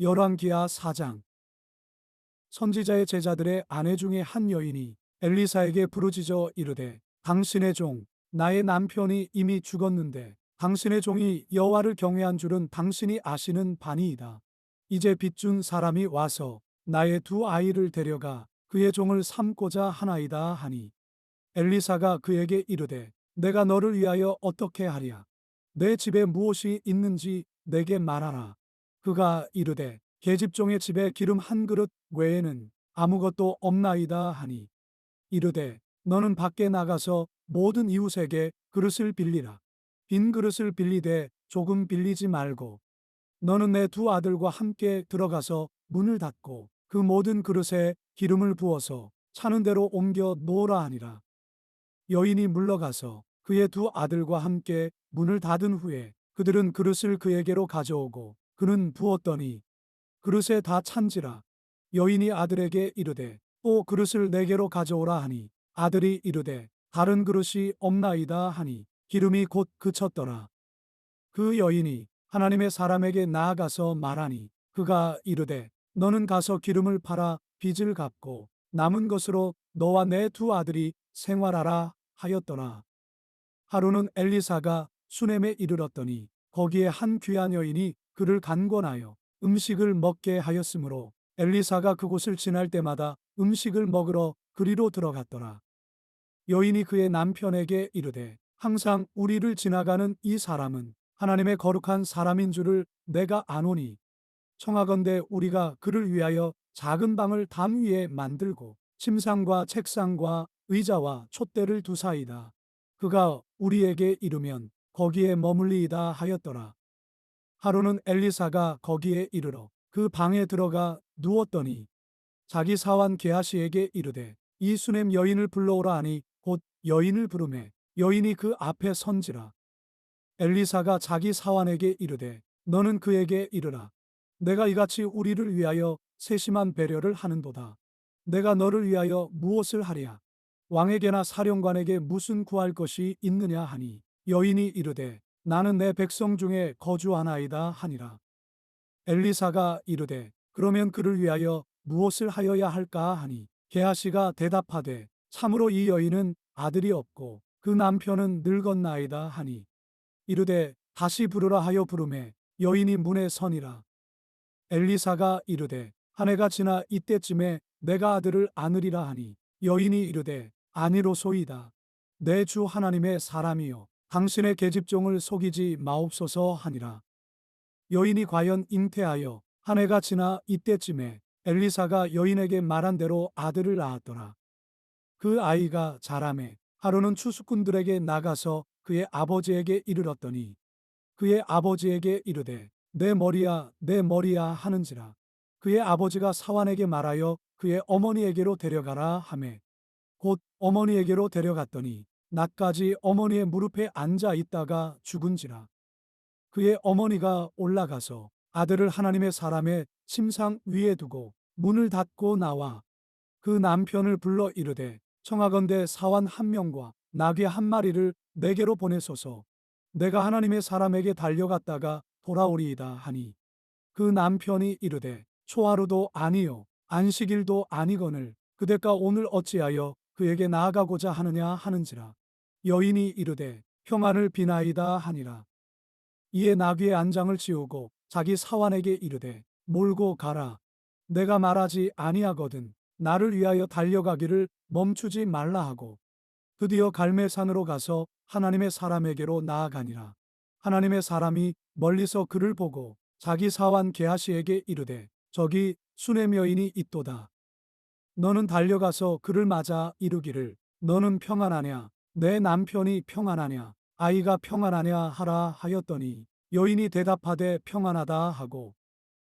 열왕기하 4장. 선지자의 제자들의 아내 중에 한 여인이 엘리사에게 부르짖어 이르되, 당신의 종 나의 남편이 이미 죽었는데 당신의 종이 여호와를 경외한 줄은 당신이 아시는 바니이다. 이제 빚준 사람이 와서 나의 두 아이를 데려가 그의 종을 삼고자 하나이다 하니, 엘리사가 그에게 이르되, 내가 너를 위하여 어떻게 하랴? 내 집에 무엇이 있는지 내게 말하라. 그가 이르되, 계집종의 집에 기름 한 그릇 외에는 아무것도 없나이다 하니, 이르되, 너는 밖에 나가서 모든 이웃에게 그릇을 빌리라. 빈 그릇을 빌리되 조금 빌리지 말고, 너는 내 두 아들과 함께 들어가서 문을 닫고 그 모든 그릇에 기름을 부어서 차는 대로 옮겨 놓으라 하니라. 여인이 물러가서 그의 두 아들과 함께 문을 닫은 후에 그들은 그릇을 그에게로 가져오고 그는 부었더니 그릇에 다 찬지라. 여인이 아들에게 이르되, 또 그릇을 내게로 가져오라 하니, 아들이 이르되, 다른 그릇이 없나이다 하니 기름이 곧 그쳤더라. 그 여인이 하나님의 사람에게 나아가서 말하니, 그가 이르되, 너는 가서 기름을 팔아 빚을 갚고 남은 것으로 너와 내 두 아들이 생활하라 하였더라. 하루는 엘리사가 수넴에 이르렀더니 거기에 한 귀한 여인이 그를 간권하여 음식을 먹게 하였으므로 엘리사가 그곳을 지날 때마다 음식을 먹으러 그리로 들어갔더라. 여인이 그의 남편에게 이르되, 항상 우리를 지나가는 이 사람은 하나님의 거룩한 사람인 줄을 내가 아노니, 청하건대 우리가 그를 위하여 작은 방을 담 위에 만들고 침상과 책상과 의자와 촛대를 두사이다. 그가 우리에게 이르면 거기에 머물리이다 하였더라. 하루는 엘리사가 거기에 이르러 그 방에 들어가 누웠더니 자기 사환 게하시에게 이르되, 이 수넴 여인을 불러오라 하니 곧 여인을 부르매 여인이 그 앞에 선지라. 엘리사가 자기 사환에게 이르되, 너는 그에게 이르라. 내가 이같이 우리를 위하여 세심한 배려를 하는도다. 내가 너를 위하여 무엇을 하랴? 왕에게나 사령관에게 무슨 구할 것이 있느냐 하니, 여인이 이르되, 나는 내 백성 중에 거주하나이다 하니라. 엘리사가 이르되, 그러면 그를 위하여 무엇을 하여야 할까 하니, 게하시가 대답하되, 참으로 이 여인은 아들이 없고 그 남편은 늙었나이다 하니, 이르되 다시 부르라 하여 부르매 여인이 문에 서니라. 엘리사가 이르되, 한 해가 지나 이때쯤에 내가 아들을 안으리라 하니, 여인이 이르되, 아니로소이다. 내 주 하나님의 사람이여, 당신의 계집종을 속이지 마옵소서 하니라. 여인이 과연 잉태하여 한 해가 지나 이때쯤에 엘리사가 여인에게 말한 대로 아들을 낳았더라. 그 아이가 자라매 하루는 추수꾼들에게 나가서 그의 아버지에게 이르렀더니 그의 아버지에게 이르되, 내 머리야 내 머리야 하는지라. 그의 아버지가 사환에게 말하여 그의 어머니에게로 데려가라 하매 곧 어머니에게로 데려갔더니 낮까지 어머니의 무릎에 앉아 있다가 죽은지라. 그의 어머니가 올라가서 아들을 하나님의 사람의 침상 위에 두고 문을 닫고 나와 그 남편을 불러 이르되, 청하건대 사환 한 명과 나귀 한 마리를 내게로 보내소서. 내가 하나님의 사람에게 달려갔다가 돌아오리이다 하니, 그 남편이 이르되, 초하루도 아니요 안식일도 아니거늘 그대가 오늘 어찌하여 그에게 나아가고자 하느냐 하는지라. 여인이 이르되, 평안을 비나이다 하니라. 이에 나귀의 안장을 지우고 자기 사환에게 이르되, 몰고 가라. 내가 말하지 아니하거든 나를 위하여 달려가기를 멈추지 말라 하고 드디어 갈멜산으로 가서 하나님의 사람에게로 나아가니라. 하나님의 사람이 멀리서 그를 보고 자기 사환 게하시에게 이르되, 저기 수넴 여인이 있도다. 너는 달려가서 그를 맞아 이르기를, 너는 평안하냐? 내 남편이 평안하냐? 아이가 평안하냐 하라 하였더니, 여인이 대답하되 평안하다 하고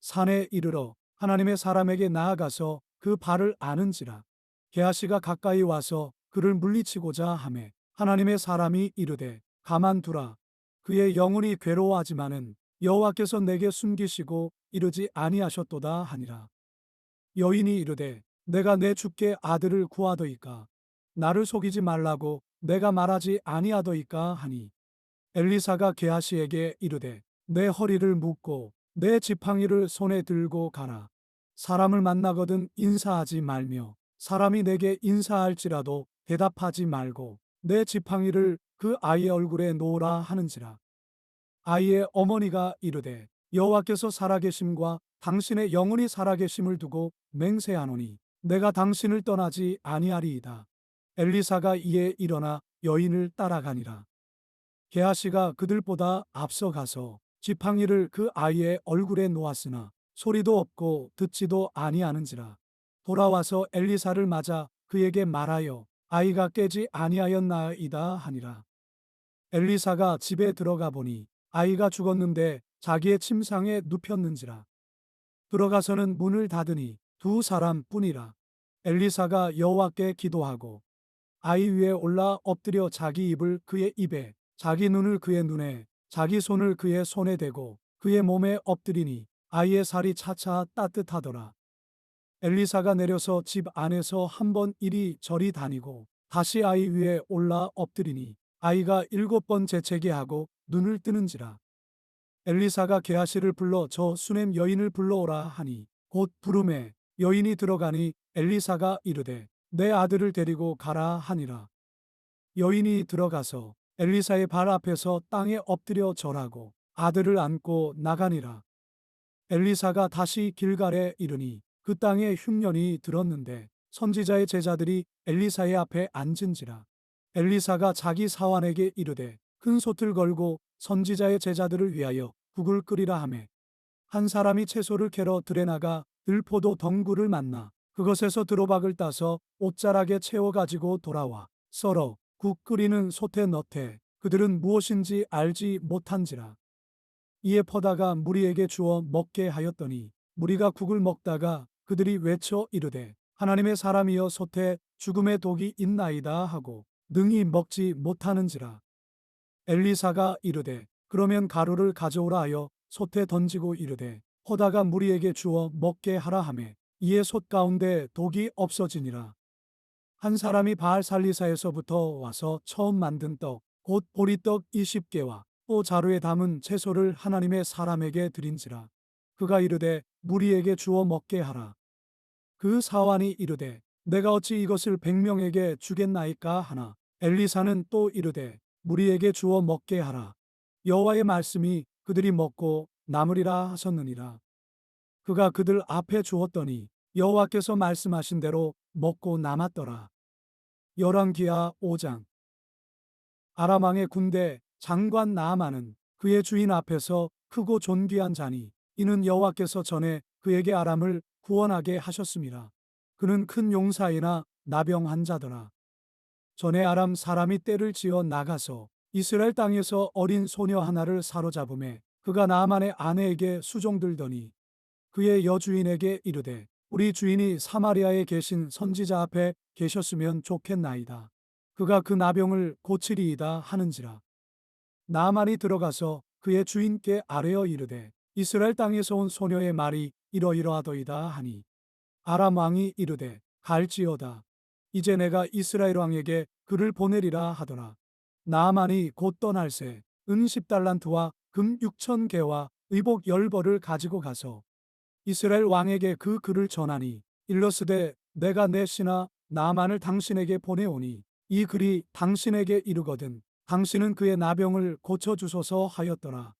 산에 이르러 하나님의 사람에게 나아가서 그 발을 아는지라. 게하시가 가까이 와서 그를 물리치고자 하매 하나님의 사람이 이르되, 가만두라. 그의 영혼이 괴로워하지만은 여호와께서 내게 숨기시고 이르지 아니하셨도다 하니라. 여인이 이르되, 내가 내 주께 아들을 구하더이까? 나를 속이지 말라고 내가 말하지 아니하더이까 하니, 엘리사가 게하시에게 이르되, 내 허리를 묶고 내 지팡이를 손에 들고 가라. 사람을 만나거든 인사하지 말며 사람이 내게 인사할지라도 대답하지 말고 내 지팡이를 그 아이의 얼굴에 놓으라 하는지라. 아이의 어머니가 이르되 여호와께서 살아계심과 당신의 영혼이 살아계심을 두고 맹세하노니 내가 당신을 떠나지 아니하리이다. 엘리사가 이에 일어나 여인을 따라가니라. 게하시가 그들보다 앞서가서 지팡이를 그 아이의 얼굴에 놓았으나 소리도 없고 듣지도 아니하는지라. 돌아와서 엘리사를 맞아 그에게 말하여 아이가 깨지 아니하였나이다 하니라. 엘리사가 집에 들어가 보니 아이가 죽었는데 자기의 침상에 눕혔는지라. 들어가서는 문을 닫으니 두 사람뿐이라. 엘리사가 여호와께 기도하고 아이 위에 올라 엎드려 자기 입을 그의 입에 자기 눈을 그의 눈에 자기 손을 그의 손에 대고 그의 몸에 엎드리니 아이의 살이 차차 따뜻하더라. 엘리사가 내려서 집 안에서 한 번 이리저리 다니고 다시 아이 위에 올라 엎드리니 아이가 7번 재채기 하고 눈을 뜨는지라. 엘리사가 게하시를 불러 저 수넴 여인을 불러오라 하니 곧 부름에 여인이 들어가니 엘리사가 이르되 내 아들을 데리고 가라 하니라. 여인이 들어가서 엘리사의 발 앞에서 땅에 엎드려 절하고 아들을 안고 나가니라. 엘리사가 다시 길갈에 이르니 그 땅에 흉년이 들었는데 선지자의 제자들이 엘리사의 앞에 앉은지라. 엘리사가 자기 사환에게 이르되 큰 솥을 걸고 선지자의 제자들을 위하여 국을 끓이라 하매 한 사람이 채소를 캐러 들에 나가 들포도 덩굴을 만나 그것에서 드로박을 따서 옷자락에 채워 가지고 돌아와 썰어 국 끓이는 솥에 넣되 그들은 무엇인지 알지 못한지라. 이에 퍼다가 무리에게 주어 먹게 하였더니 무리가 국을 먹다가 그들이 외쳐 이르되 하나님의 사람이여 솥에 죽음의 독이 있나이다 하고 능히 먹지 못하는지라. 엘리사가 이르되 그러면 가루를 가져오라 하여 솥에 던지고 이르되 퍼다가 무리에게 주어 먹게 하라 하매 이에 솥 가운데 독이 없어지니라. 한 사람이 바알 살리사에서부터 와서 처음 만든 떡 곧 보리떡 20개와 또 자루에 담은 채소를 하나님의 사람에게 드린지라. 그가 이르되 무리에게 주어 먹게 하라. 그 사환이 이르되 내가 어찌 이것을 100명에게 주겠나이까 하나 엘리사는 또 이르되 무리에게 주어 먹게 하라. 여호와의 말씀이 그들이 먹고 남으리라 하셨느니라. 그가 그들 앞에 주었더니 여호와께서 말씀하신 대로 먹고 남았더라. 열왕기하 5장. 아람 왕의 군대 장관 나아만은 그의 주인 앞에서 크고 존귀한 자니 이는 여호와께서 전에 그에게 아람을 구원하게 하셨습니다. 그는 큰 용사이나 나병한 자더라. 전에 아람 사람이 떼를 지어 나가서 이스라엘 땅에서 어린 소녀 하나를 사로잡음에 그가 나아만의 아내에게 수종들더니 그의 여주인에게 이르되 우리 주인이 사마리아에 계신 선지자 앞에 계셨으면 좋겠나이다. 그가 그 나병을 고치리이다 하는지라. 나아만이 들어가서 그의 주인께 아뢰어 이르되 이스라엘 땅에서 온 소녀의 말이 이러이러하더이다 하니 아람 왕이 이르되 갈지어다. 이제 내가 이스라엘 왕에게 그를 보내리라 하더라. 나아만이 곧 떠날새 은 10달란트와 금 6,000개와 의복 10벌을 가지고 가서 이스라엘 왕에게 그 글을 전하니 일러스되 내가 내 신하 나아만을 당신에게 보내오니 이 글이 당신에게 이르거든 당신은 그의 나병을 고쳐주소서 하였더라.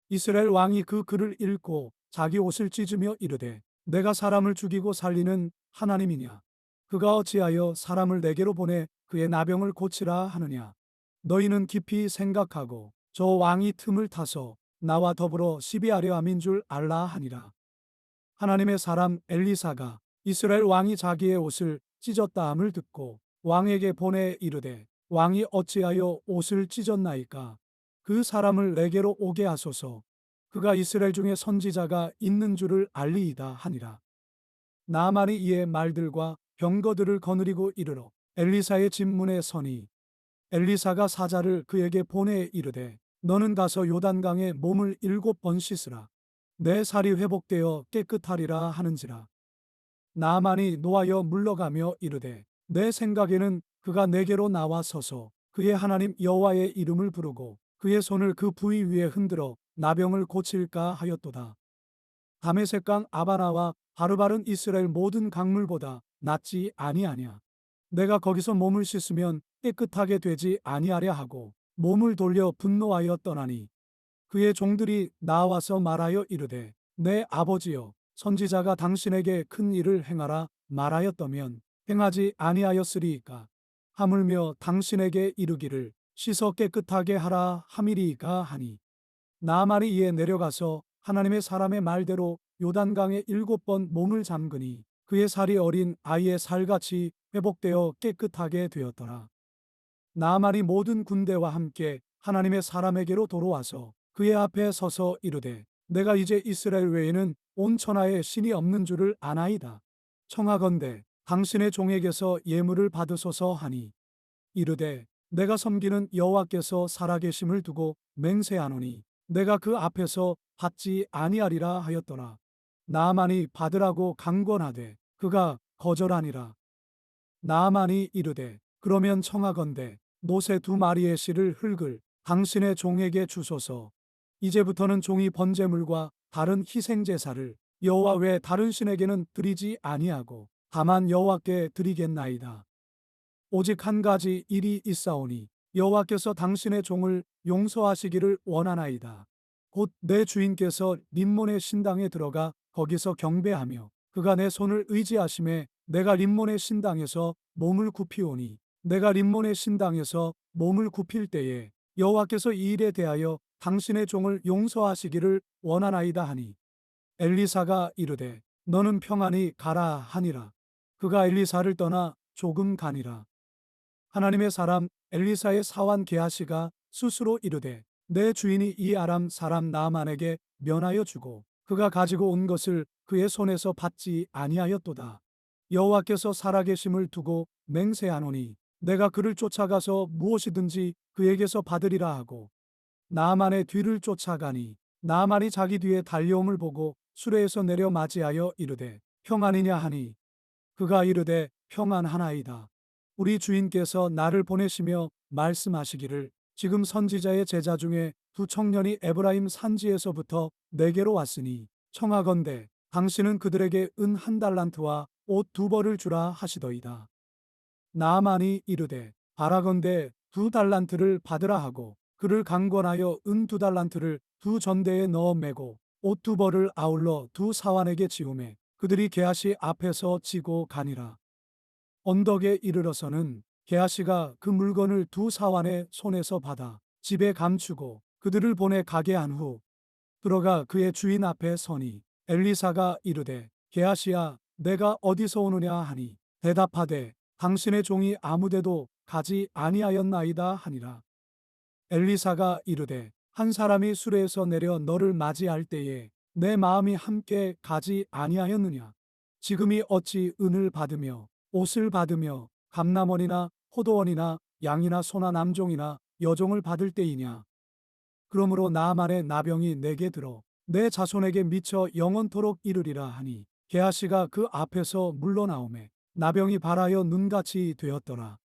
이스라엘 왕이 그 글을 읽고 자기 옷을 찢으며 이르되 내가 사람을 죽이고 살리는 하나님이냐. 그가 어찌하여 사람을 내게로 보내 그의 나병을 고치라 하느냐. 너희는 깊이 생각하고 저 왕이 틈을 타서 나와 더불어 시비하려 함인 줄 알라 하니라. 하나님의 사람 엘리사가 이스라엘 왕이 자기의 옷을 찢었다함을 듣고 왕에게 보내 이르되 왕이 어찌하여 옷을 찢었나이까. 그 사람을 내게로 오게 하소서. 그가 이스라엘 중에 선지자가 있는 줄을 알리이다 하니라. 나아만이 이에 말들과 병거들을 거느리고 이르러 엘리사의 집문에 서니 엘리사가 사자를 그에게 보내 이르되 너는 가서 요단강에 몸을 7번 씻으라. 내 살이 회복되어 깨끗하리라 하는지라. 나아만이 노하여 물러가며 이르되 내 생각에는 그가 내게로 나와 서서 그의 하나님 여호와의 이름을 부르고 그의 손을 그 부위 위에 흔들어 나병을 고칠까 하였도다. 다메섹강 아바나와 바르바른 이스라엘 모든 강물보다 낫지 아니하냐. 내가 거기서 몸을 씻으면 깨끗하게 되지 아니하랴 하고 몸을 돌려 분노하여 떠나니 그의 종들이 나와서 말하여 이르되 내 아버지여 선지자가 당신에게 큰 일을 행하라 말하였더면 행하지 아니하였으리이까. 하물며 당신에게 이르기를 씻어 깨끗하게 하라 함이리이까 하니 나아만이 이에 내려가서 하나님의 사람의 말대로 요단강에 7번 몸을 잠그니 그의 살이 어린 아이의 살같이 회복되어 깨끗하게 되었더라. 나아만이 모든 군대와 함께 하나님의 사람에게로 돌아와서 그의 앞에 서서 이르되 내가 이제 이스라엘 외에는 온 천하에 신이 없는 줄을 아나이다. 청하건대 당신의 종에게서 예물을 받으소서 하니 이르되 내가 섬기는 여호와께서 살아계심을 두고 맹세하노니 내가 그 앞에서 받지 아니하리라 하였더라. 나아만이 받으라고 강권하되 그가 거절하니라. 나아만이 이르되 그러면 청하건대 노새 2마리의 실을 흙을 당신의 종에게 주소서. 이제부터는 종이 번제물과 다른 희생제사를 여호와 외 다른 신에게는 드리지 아니하고 다만 여호와께 드리겠나이다. 오직 한 가지 일이 있사오니 여호와께서 당신의 종을 용서하시기를 원하나이다. 곧 내 주인께서 림몬의 신당에 들어가 거기서 경배하며 그가 내 손을 의지하심에 내가 림몬의 신당에서 몸을 굽히오니 내가 림몬의 신당에서 몸을 굽힐 때에 여호와께서 이 일에 대하여 당신의 종을 용서하시기를 원하나이다 하니 엘리사가 이르되 너는 평안히 가라 하니라. 그가 엘리사를 떠나 조금 가니라. 하나님의 사람 엘리사의 사환 게하시가 스스로 이르되 내 주인이 이 아람 사람 나아만에게 면하여 주고 그가 가지고 온 것을 그의 손에서 받지 아니하였도다. 여호와께서 살아계심을 두고 맹세하노니 내가 그를 쫓아가서 무엇이든지 그에게서 받으리라 하고 나아만의 뒤를 쫓아가니 나아만이 자기 뒤에 달려옴을 보고 수레에서 내려 맞이하여 이르되 평안이냐 하니 그가 이르되 평안하나이다. 우리 주인께서 나를 보내시며 말씀하시기를 지금 선지자의 제자 중에 2청년이 에브라임 산지에서부터 내게로 왔으니 청하건대 당신은 그들에게 은 1달란트와 옷 2벌을 주라 하시더이다. 나아만이 이르되 바라건대 2달란트를 받으라 하고 그를 강권하여 은 2달란트를 2전대에 넣어 매고 옷 2벌을 아울러 2사환에게 지우매 그들이 게하시 앞에서 지고 가니라. 언덕에 이르러서는 게하시가 그 물건을 2사환의 손에서 받아 집에 감추고 그들을 보내 가게 한 후 들어가 그의 주인 앞에 서니 엘리사가 이르되 게하시야 내가 어디서 오느냐 하니 대답하되 당신의 종이 아무데도 가지 아니하였나이다 하니라. 엘리사가 이르되 한 사람이 수레에서 내려 너를 맞이할 때에 내 마음이 함께 가지 아니하였느냐. 지금이 어찌 은을 받으며 옷을 받으며 감남원이나 포도원이나 양이나 소나 남종이나 여종을 받을 때이냐. 그러므로 나아만의 나병이 내게 들어 내 자손에게 미쳐 영원토록 이르리라 하니 게하시가 그 앞에서 물러나오매 나병이 발하여 눈같이 되었더라.